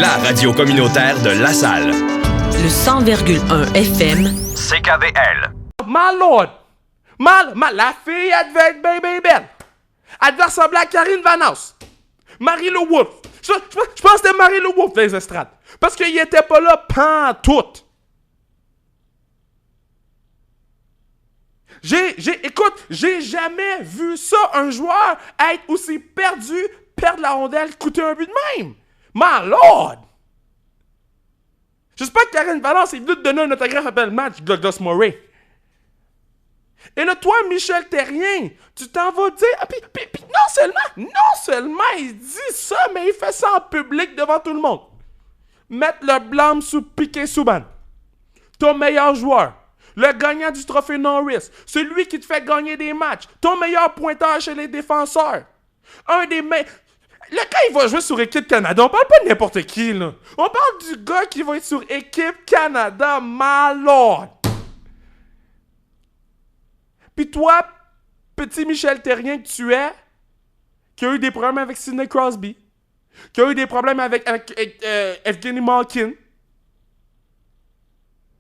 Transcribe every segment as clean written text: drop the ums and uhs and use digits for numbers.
la radio communautaire de LaSalle. Le 100,1 FM. CKVL. My lord! La fille, elle devait être bien belle. Elle devait ressembler à Karine Vanasse. Marie-Lou Wolfe. Je pense que c'était Marie-Lou Wolfe dans les estrades. Parce qu'il était pas là pantoute. Écoute, j'ai jamais vu ça, un joueur être aussi perdu, perdre la rondelle, coûter un but de même. My lord! J'espère que Karine Vanasse est venue te donner un autographe après le match, Douglas Murray. Et là, toi, Michel Therrien, tu t'en vas dire... Puis non seulement il dit ça, mais il fait ça en public devant tout le monde. Mettre le blâme sous Piquet Souban. Ton meilleur joueur. Le gagnant du trophée Norris. Celui qui te fait gagner des matchs. Ton meilleur pointeur chez les défenseurs. Un des meilleurs... Le gars, il va jouer sur Équipe Canada. On parle pas de n'importe qui, là. On parle du gars qui va être sur Équipe Canada, my lord. Puis toi, petit Michel Therrien que tu es, qui a eu des problèmes avec Sidney Crosby, qui a eu des problèmes avec Evgeny Malkin,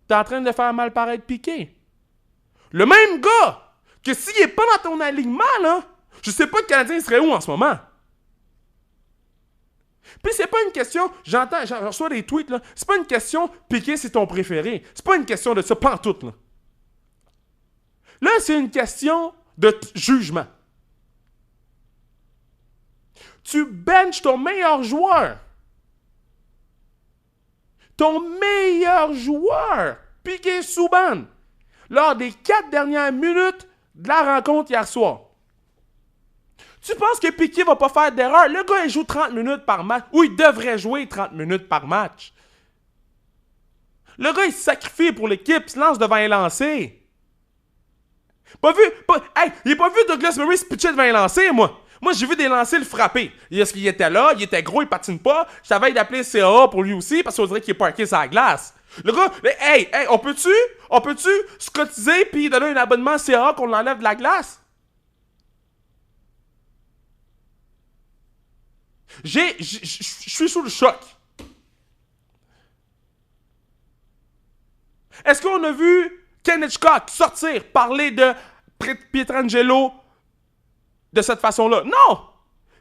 t'es en train de faire mal paraître Piqué. Le même gars que s'il est pas dans ton alignement, là, je sais pas le Canadien serait où en ce moment. Puis c'est pas une question, j'en reçois des tweets, là, c'est pas une question Piqué c'est ton préféré. C'est pas une question de ça, pantoute, là. Là, c'est une question de jugement. Tu benches ton meilleur joueur. Ton meilleur joueur, Piquet Souban, lors des 4 dernières minutes de la rencontre hier soir. Tu penses que Piquet va pas faire d'erreur? Le gars, il joue 30 minutes par match. Ou il devrait jouer 30 minutes par match. Le gars, il se sacrifie pour l'équipe, il se lance devant un lancer. Il n'a pas vu Douglas Murray se pitcher devant un lancer, moi. Moi, j'ai vu des lancers le frapper. Est-ce qu'il était là? Il était gros, il patine pas. Je savais d'appeler CAA pour lui aussi, parce qu'on dirait qu'il est parké sur la glace. Le gars, on peut-tu se cotiser puis donner un abonnement à CAA qu'on l'enlève de la glace? Je suis sous le choc. Est-ce qu'on a vu Ken Hitchcock sortir, parler de Pietrangelo de cette façon-là? Non!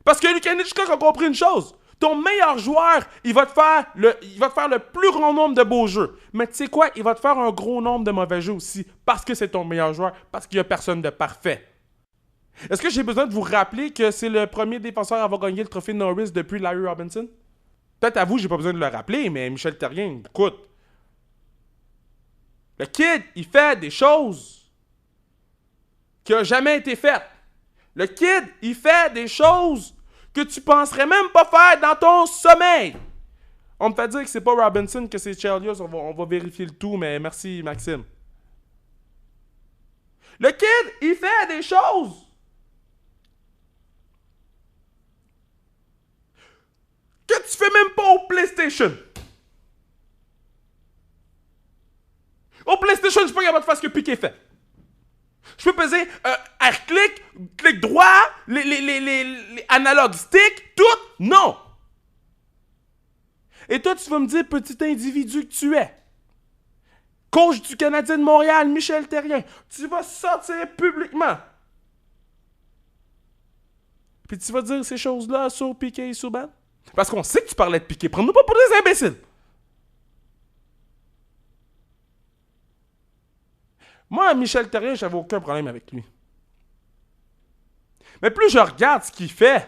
Parce que Ken Hitchcock a compris une chose. Ton meilleur joueur, il va te faire le plus grand nombre de beaux jeux. Mais tu sais quoi? Il va te faire un gros nombre de mauvais jeux aussi. Parce que c'est ton meilleur joueur. Parce qu'il n'y a personne de parfait. Est-ce que j'ai besoin de vous rappeler que c'est le premier défenseur à avoir gagné le trophée Norris depuis Larry Robinson? Peut-être à vous, j'ai pas besoin de le rappeler, mais Michel Therrien, écoute. Le kid, il fait des choses qui n'ont jamais été faites. Le kid, il fait des choses que tu penserais même pas faire dans ton sommeil. On me fait dire que c'est pas Robinson, que c'est Chelios. On va vérifier le tout, mais merci, Maxime. Le kid, il fait des choses que tu fais même pas au PlayStation. Au PlayStation, je suis pas capable de faire ce que Piqué fait. Je peux peser clic droit, les analogues stick, tout. Non. Et toi, tu vas me dire, petit individu que tu es, coach du Canadien de Montréal, Michel Therrien, tu vas sortir publiquement. Puis tu vas dire ces choses-là sur Piquet et Souban. Parce qu'on sait que tu parlais de Piquet. Prends-nous pas pour des imbéciles. Moi, Michel Therrien, j'avais aucun problème avec lui. Mais plus je regarde ce qu'il fait,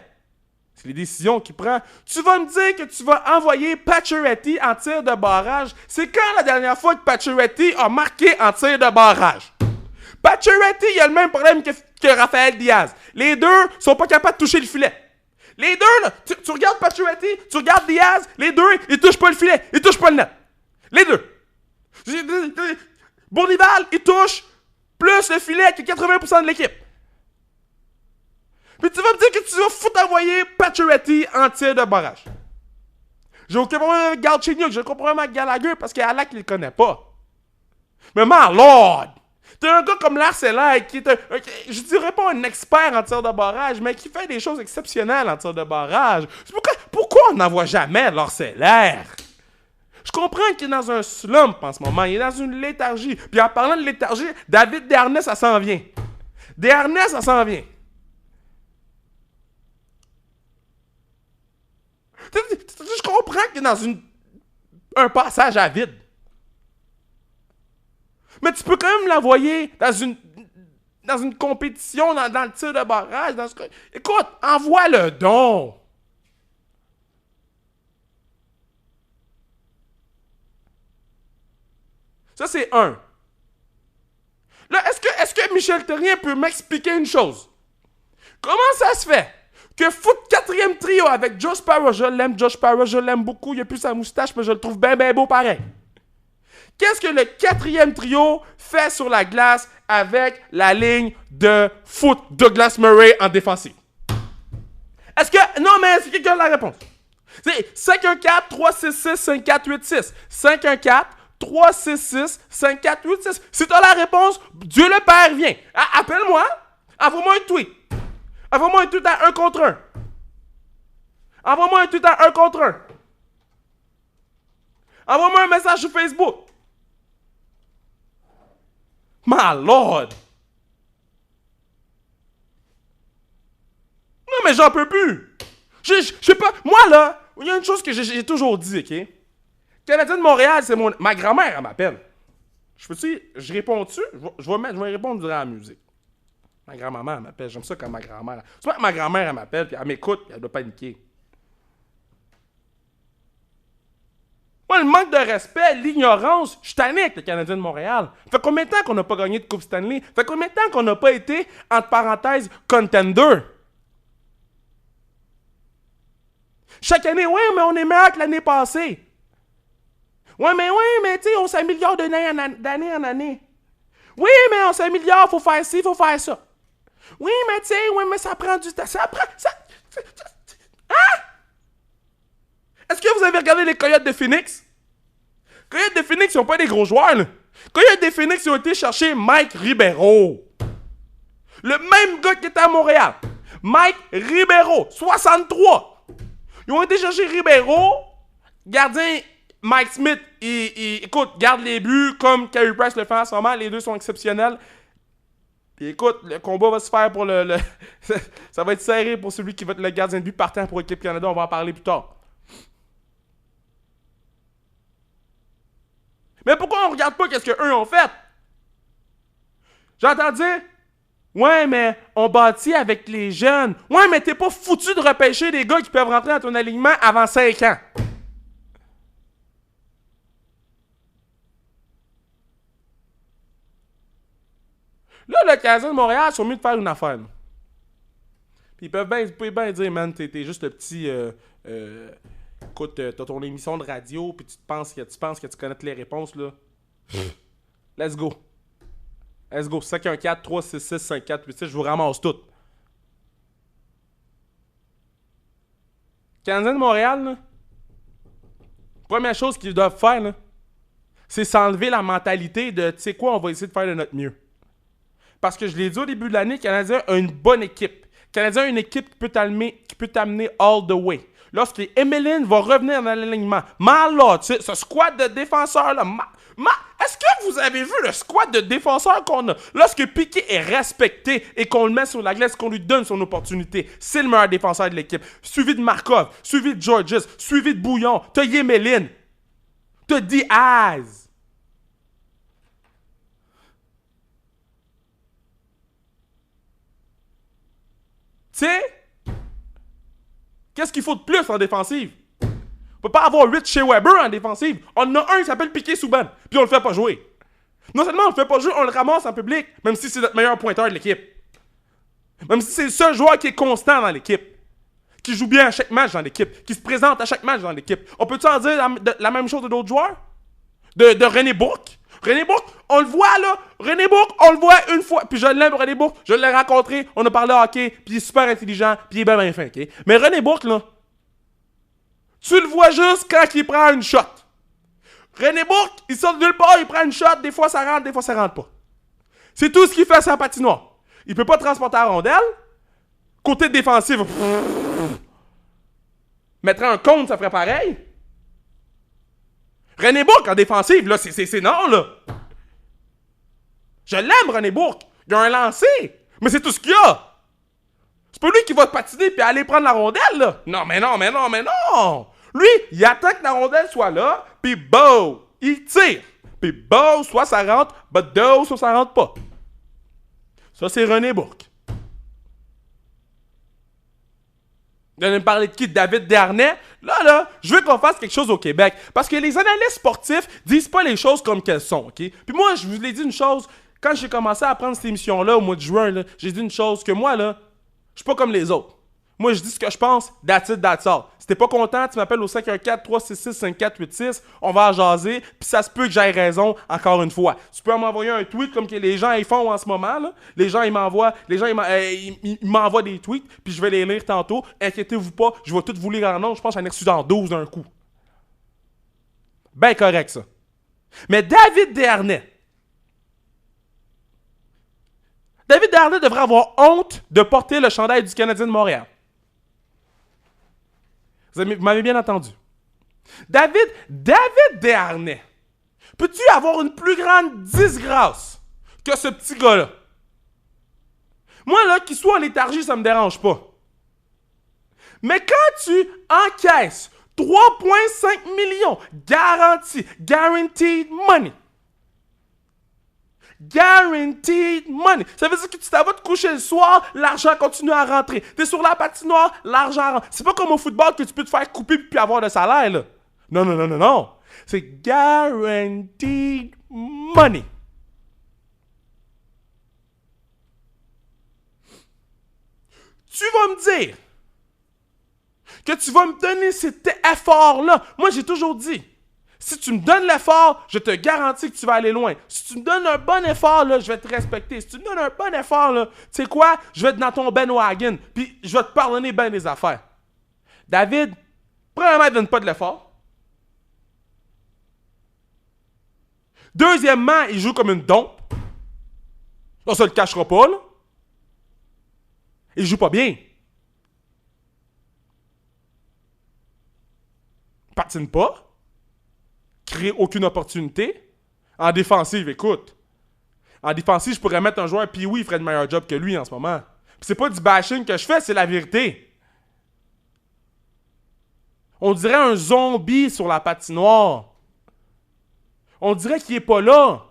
c'est les décisions qu'il prend. Tu vas me dire que tu vas envoyer Pacioretty en tir de barrage. C'est quand la dernière fois que Pacioretty a marqué en tir de barrage? Pacioretty, il a le même problème que Raphaël Diaz. Les deux sont pas capables de toucher le filet. Les deux, là, tu regardes Pacioretty, tu regardes Diaz, les deux, ils touchent pas le filet, ils touchent pas le net. Les deux. Bournival, il touche plus le filet que 80% de l'équipe. Puis tu vas me dire que tu vas foutre envoyer Pacioretty en tir de barrage. J'ai aucun problème avec Galchenyuk, j'ai aucun problème avec Gallagher parce qu'Alak, il le connaît pas. Mais my lord! T'as un gars comme Larcellaire qui est je dirais pas un expert en tir de barrage, mais qui fait des choses exceptionnelles en tir de barrage. Pourquoi on n'en voit jamais Larcellaire? Je comprends qu'il est dans un slump en ce moment, il est dans une léthargie. Puis en parlant de léthargie, David Desharnais, ça s'en vient. Desharnais, ça s'en vient. Je comprends qu'il est dans un passage à vide. Mais tu peux quand même l'envoyer dans une compétition, dans le tir de barrage. Écoute, envoie le don. Ça, c'est un. Là, est-ce que Michel Therrien peut m'expliquer une chose? Comment ça se fait que foot 4e trio avec Josh Parra, je l'aime beaucoup, il a plus sa moustache, mais je le trouve bien beau pareil. Qu'est-ce que le 4e trio fait sur la glace avec la ligne de foot Douglas Murray en défensive? Est-ce que... Non, mais c'est quelqu'un la réponse. C'est 5-1-4, 3-6-6, 5-4-8-6. 5-1-4, 3-6-6, 5-4-8-6. Si t'as la réponse, Dieu le Père vient. Appelle-moi. Envoie-moi un tweet. Envoie-moi un tweet à 1 contre 1. Envoie-moi un tweet à 1 contre 1. Envoie-moi un message sur Facebook. My Lord! Non, mais j'en peux plus! Je sais pas. Moi, là, il y a une chose que j'ai toujours dit, OK? Canadien de Montréal, c'est ma grand-mère, elle m'appelle. Je réponds-tu? Je vais répondre durant la musique. Ma grand-maman, elle m'appelle. J'aime ça quand ma grand-mère... Souvent, ma grand-mère, elle m'appelle, puis elle m'écoute, puis elle doit paniquer. Moi, le manque de respect, l'ignorance, je suis tanné avec le Canadien de Montréal. Fait combien de temps qu'on n'a pas gagné de Coupe Stanley? Fait combien de temps qu'on n'a pas été, entre parenthèses, contender? Chaque année, oui, mais on est meilleur que l'année passée. Oui, mais tu sais, on s'améliore d'année en année. Oui, mais on s'améliore, faut faire ci, faut faire ça. Oui, mais tu sais, mais ça prend du temps. Hein? Est-ce que vous avez regardé les Coyotes de Phoenix? Coyotes de Phoenix, ils n'ont pas des gros joueurs, là. Coyotes de Phoenix, ils ont été chercher Mike Ribeiro. Le même gars qui était à Montréal. Mike Ribeiro, 63. Ils ont été chercher Ribeiro. Gardien Mike Smith, écoute, garde les buts comme Carey Price le fait en ce moment. Les deux sont exceptionnels. Puis écoute, le combat va se faire pour ça va être serré pour celui qui va être le gardien de but partant pour l'équipe Canada. On va en parler plus tard. Mais pourquoi on regarde pas qu'est-ce qu'eux ont fait? J'entends dire, ouais, mais on bâtit avec les jeunes. Ouais, mais t'es pas foutu de repêcher des gars qui peuvent rentrer dans ton alignement avant 5 ans. Là, le Canadien de Montréal sont mieux de faire une affaire. Là. Puis ils peuvent bien dire, man, t'es juste le petit... écoute, t'as ton émission de radio, puis tu penses que tu connais toutes les réponses, là. Let's go. 5-1-4, 3-6-6, 5-4-8-6, je vous ramasse tout. Canadien de Montréal, là, première chose qu'ils doivent faire, là, c'est s'enlever la mentalité de, tu sais quoi, on va essayer de faire de notre mieux. Parce que je l'ai dit au début de l'année, le Canadien a une bonne équipe. Le Canadien a une équipe qui peut t'amener all the way. Lorsque Emeline va revenir dans l'alignement, là, ce squad de défenseurs-là, est-ce que vous avez vu le squad de défenseurs qu'on a? Lorsque Piqué est respecté et qu'on le met sur la glace, qu'on lui donne son opportunité, c'est le meilleur défenseur de l'équipe. Suivi de Markov, suivi de Georges, suivi de Bouillon, t'as Emeline, t'as Diaz. Tu sais, qu'est-ce qu'il faut de plus en défensive? On peut pas avoir 8 chez Weber en défensive. On en a un qui s'appelle Piqué Souban, puis on le fait pas jouer. Non seulement on le fait pas jouer, on le ramasse en public, même si c'est notre meilleur pointeur de l'équipe. Même si c'est le seul joueur qui est constant dans l'équipe. Qui joue bien à chaque match dans l'équipe. Qui se présente à chaque match dans l'équipe. On peut-tu en dire la même chose de d'autres joueurs? De René Bourque? René Bourque, on le voit là. René Bourque, on le voit une fois. Puis je l'aime, René Bourque. Je l'ai rencontré. On a parlé hockey. Puis il est super intelligent. Puis il est bien fin, OK? Mais René Bourque, là, tu le vois juste quand il prend une shot. René Bourque, il sort de nulle part, il prend une shot. Des fois, ça rentre pas. C'est tout ce qu'il fait sur la patinoire. Il peut pas transporter la rondelle. Côté défensif, mettrait un compte, ça ferait pareil. René Bourque en défensive, là, c'est non, là. Je l'aime, René Bourque. Il a un lancer, mais c'est tout ce qu'il y a. C'est pas lui qui va patiner puis aller prendre la rondelle, là. Non, mais non, mais non, mais non. Lui, il attend que la rondelle soit là, puis bow, il tire. Puis bow, soit ça rentre, but do, soit ça rentre pas. Ça, c'est René Bourque. Vous allez me parler de qui? David Desharnais? Là, je veux qu'on fasse quelque chose au Québec. Parce que les analystes sportifs disent pas les choses comme qu'elles sont, OK? Puis moi, je vous l'ai dit une chose. Quand j'ai commencé à prendre cette émission-là, au mois de juin, là, j'ai dit une chose, que moi, là, je suis pas comme les autres. Moi, je dis ce que je pense, that's it, that's all. Si t'es pas content, tu m'appelles au 514-366-5486, on va en jaser, puis ça se peut que j'aie raison, encore une fois. Tu peux m'envoyer un tweet comme que les gens ils font en ce moment, là. Les gens, ils m'envoient des tweets, puis je vais les lire tantôt. Inquiétez-vous pas, je vais tout vous lire en nom, je pense que j'en ai reçu dans 12 d'un coup. Ben correct, ça. Mais David Desharnais devrait avoir honte de porter le chandail du Canadien de Montréal. Vous m'avez bien entendu. David Desharnais, peux-tu avoir une plus grande disgrâce que ce petit gars-là? Moi, là, qu'il soit en léthargie, ça me dérange pas. Mais quand tu encaisses 3,5 millions garantis, guaranteed money, guaranteed money. Ça veut dire que tu t'en vas te coucher le soir, l'argent continue à rentrer. T'es sur la patinoire, l'argent rentre. C'est pas comme au football que tu peux te faire couper puis avoir de salaire, là. Non. C'est guaranteed money. Tu vas me dire que tu vas me donner cet effort-là. Moi, j'ai toujours dit, si tu me donnes l'effort, je te garantis que tu vas aller loin. Si tu me donnes un bon effort, là, je vais te respecter. Si tu me donnes un bon effort, là, tu sais quoi? Je vais être dans ton bandwagon, puis je vais te pardonner bien des affaires. David, premièrement, il ne donne pas de l'effort. Deuxièmement, il joue comme une dompe. On se le cachera pas, là. Il joue pas bien. Il patine pas. Crée aucune opportunité. En défensive, écoute. En défensive, je pourrais mettre un joueur, puis oui, il ferait le meilleur job que lui en ce moment. Puis c'est pas du bashing que je fais, c'est la vérité. On dirait un zombie sur la patinoire. On dirait qu'il est pas là.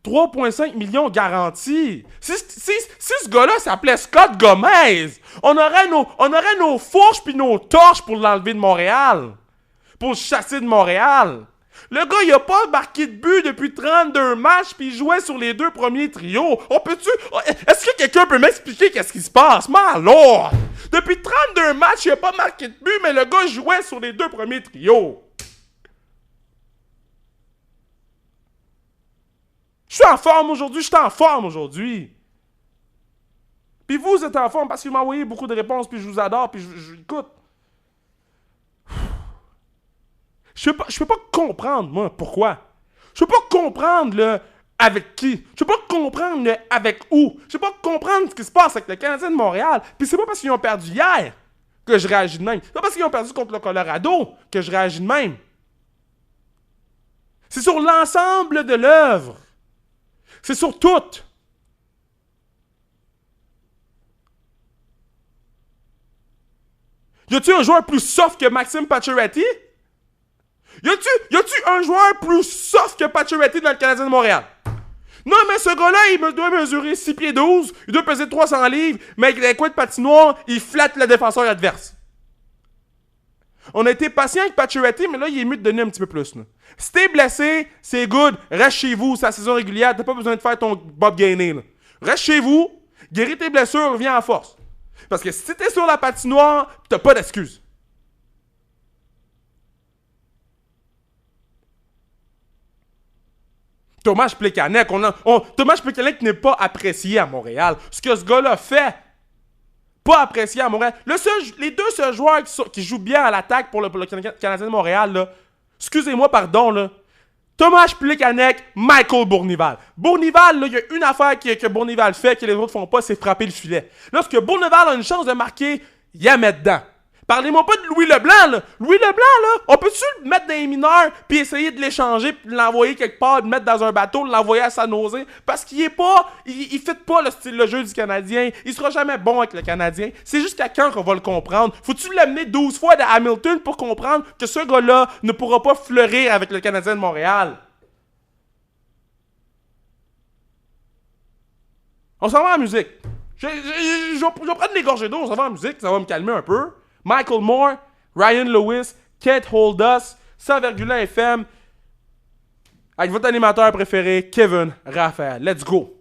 3,5 millions garantis. Si ce gars-là s'appelait Scott Gomez, on aurait nos fourches puis nos torches pour l'enlever de Montréal. Pour le chasser de Montréal. Le gars, il a pas marqué de but depuis 32 matchs puis il jouait sur les 2 premiers trios. Est-ce que quelqu'un peut m'expliquer qu'est-ce qui se passe? My Lord! Depuis 32 matchs, il a pas marqué de but, mais le gars jouait sur les 2 premiers trios. Je suis en forme aujourd'hui. Puis vous êtes en forme parce qu'il m'a envoyé beaucoup de réponses, puis je vous adore, puis écoute. Je peux pas comprendre, moi, pourquoi. Je peux pas comprendre, le avec qui. Je peux pas comprendre, le avec où. Je peux pas comprendre ce qui se passe avec le Canadien de Montréal. Puis c'est pas parce qu'ils ont perdu hier que je réagis de même. C'est pas parce qu'ils ont perdu contre le Colorado que je réagis de même. C'est sur l'ensemble de l'œuvre. C'est sur tout. Y a-tu un joueur plus soft que Maxime Pacioretty? Y a-tu un joueur plus soft que Pacioretty dans le Canadien de Montréal? Non, mais ce gars-là, il doit mesurer 6 pieds 12, il doit peser 300 livres, mais avec les coins de patinoire, il flatte le défenseur adverse. On a été patient avec Pacioretty, mais là, il est mieux de donner un petit peu plus. Là. Si t'es blessé, c'est good, reste chez vous, c'est la saison régulière, t'as pas besoin de faire ton Bob Gainé. Là. Reste chez vous, guéris tes blessures, reviens en force. Parce que si t'es sur la patinoire, t'as pas d'excuses. Tomáš Plekanec, Tomáš Plekanec n'est pas apprécié à Montréal. Ce que ce gars-là fait, pas apprécié à Montréal. Les deux seuls joueurs qui jouent bien à l'attaque pour le Canadien de Montréal, là, excusez-moi, pardon, là, Thomas Plekanec, Michael Bournival. Bournival, là, il y a une affaire que Bournival fait que les autres font pas, c'est frapper le filet. Lorsque Bournival a une chance de marquer, il la met dedans. Parlez-moi pas de Louis Leblanc, là. Louis Leblanc, là, on peut-tu le mettre dans les mineurs, puis essayer de l'échanger, puis de l'envoyer quelque part, de le mettre dans un bateau, de l'envoyer à San Jose? Parce qu'il est pas... Il fait pas le style de jeu du Canadien. Il sera jamais bon avec le Canadien. C'est jusqu'à quand qu'on va le comprendre? Faut-tu l'amener 12 fois de Hamilton pour comprendre que ce gars-là ne pourra pas fleurir avec le Canadien de Montréal? On s'en va en musique. Je vais prendre des gorgées d'eau, on s'en va en musique, ça va me calmer un peu. Michael Moore, Ryan Lewis, Can't Hold Us, 100,1 FM, avec votre animateur préféré, Kevin Raphaël. Let's go!